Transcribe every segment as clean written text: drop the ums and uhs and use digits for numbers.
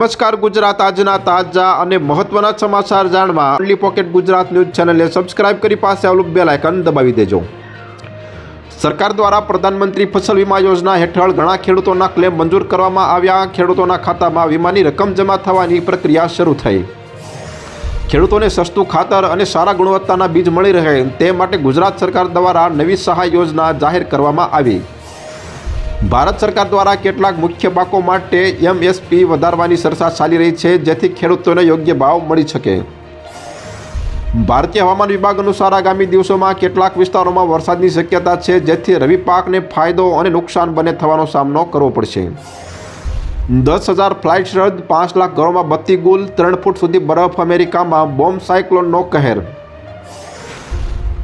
નમસ્કાર ગુજરાત, આજના તાજા અને મહત્વના સમાચાર જાણવા ઓનલી પોકેટ ગુજરાત ન્યૂઝ ચેનલને સબસ્ક્રાઇબ કરી પાસે આવેલું બેલ આઇકન દબાવી દેજો। સરકાર દ્વારા પ્રધાનમંત્રી ફસલ વીમા યોજના હેઠળ ઘણા ખેડૂતોના ક્લેમ મંજૂર કરવામાં આવ્યા। ખેડૂતોના ખાતામાં વીમાની રકમ જમા થવાની પ્રક્રિયા શરૂ થઈ। ખેડૂતોને સસ્તું ખાતર અને સારા ગુણવત્તાના બીજ મળી રહે તે માટે ગુજરાત સરકાર દ્વારા નવી સહાય યોજના જાહેર કરવામાં આવી। ભારત સરકાર દ્વારા કેટલાક મુખ્ય પાકો માટે એમએસપી વધારવાની ચર્ચા ચાલી રહી છે, જેથી ખેડૂતોને યોગ્ય ભાવ મળી શકે। ભારતીય હવામાન વિભાગ અનુસાર આગામી દિવસોમાં કેટલાક વિસ્તારોમાં વરસાદની શક્યતા છે, જેથી રવિ પાકને ફાયદો અને નુકસાન બંને થવાનો સામનો કરવો પડશે। 10,000 ફ્લાઇટ્સ રદ, 5 લાખ ઘરોમાં બત્તી ગુલ, 3 ફૂટ સુધી બરફ, અમેરિકામાં બોમ્બ સાયક્લોનનો કહેર।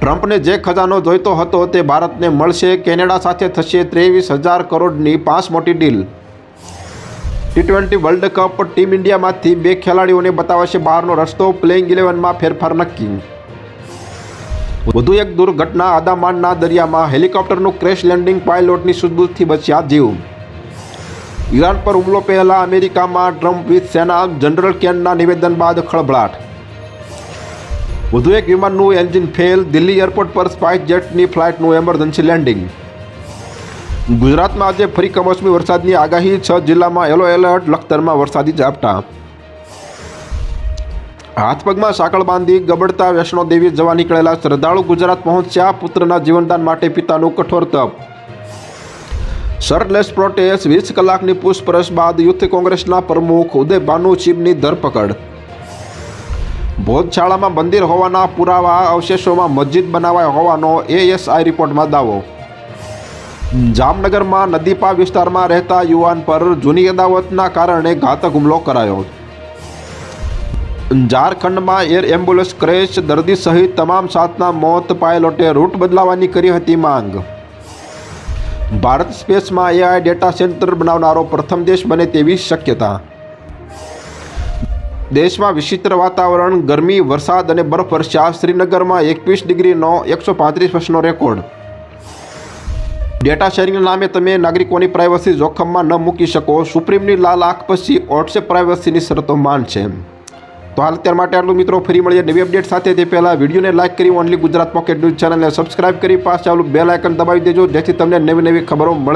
ટ્રમ્પને જે ખજાનો જોઈતો હતો તે ભારતને મળશે। કેનેડા સાથે થશે 23,000 કરોડની 5 મોટી ડીલ। T20 વર્લ્ડ કપ, ટીમ ઇન્ડિયામાંથી 2 ખેલાડીઓને બતાવશે બહારનો રસ્તો, પ્લેઇંગ 11માં ફેરફાર નક્કી। વધુ એક દુર્ઘટના, અંદામાનના દરિયામાં હેલિકોપ્ટરનું ક્રેશ લેન્ડિંગ, પાયલોટની સૂઝબૂછથી બચ્યા જીવ। ઈરાન પર હુમલો પહેલા અમેરિકામાં ટ્રમ્પ વિથ સેના, જનરલ કેનના નિવેદન બાદ ખળભળાટ। વધુ એક વિમાનનું એન્જિન ફેલ, દિલ્હી એરપોર્ટ પર સ્પાઇસ જેટની ફ્લાઇટનું એમરજન્સી લેન્ડિંગ। ગુજરાતમાં આજે ફરી કમોસમી વરસાદની આગાહી, 6 જિલ્લામાં યલો એલર્ટ, લખતરમાં વરસાદી ઝાપટા। હાથ પગમાં સાંકળ બાંધી ગબડતા વૈષ્ણોદેવી જવા નીકળેલા શ્રદ્ધાળુ ગુજરાત પહોંચ્યા। પુત્રના જીવનદાન માટે પિતાનું કઠોર તપ। શર્ટલેસ પ્રોટેસ્ટ, 20 કલાકની પૂછપરછ બાદ યુથ કોંગ્રેસના પ્રમુખ ઉદય ભાનુચીબની ધરપકડ। ભોજશાળામાં મંદિર હોવાના પુરાવા, અવશેષોમાં મસ્જિદ બનાવાય હોવાનો એએસઆઈ રિપોર્ટમાં દાવો। જામનગરમાં નદીપા વિસ્તારમાં રહેતા યુવાન પર જૂની અદાવતના કારણે ઘાતક હુમલો કરાયો। ઝારખંડમાં એર એમ્બ્યુલન્સ ક્રેશ, દર્દી સહિત તમામ 7ના મોત, પાયલોટે રૂટ બદલાવવાની કરી હતી માંગ। ભારત સ્પેસમાં એઆઈ ડેટા સેન્ટર બનાવનારો પ્રથમ દેશ બને તેવી શક્યતા। દેશમાં વિચિત્ર વાતાવરણ, ગરમી, વરસાદ અને બરફ વર્ષા। શ્રીનગરમાં 21 ડિગ્રીનો 135 વર્ષનો રેકોર્ડ। ડેટા શેરિંગના નામે તમે નાગરિકોની પ્રાઇવસી જોખમમાં ન મૂકી શકો, સુપ્રીમની લાલ આંખ પછી વોટ્સએપ પ્રાઇવસીની શરતો માનશે। તો હાલ અત્યાર માટે આટલું મિત્રો, ફરી મળીએ નવી અપડેટ સાથે। તે પહેલાં વિડીયોને લાઇક કરી ઓનલી ગુજરાત પોકેટ ન્યૂઝ ચેનલને સબસ્ક્રાઇબ કરી પાસે આવેલું બેલ આઇકન દબાવી દેજો, જેથી તમને નવી નવી ખબરો મળે।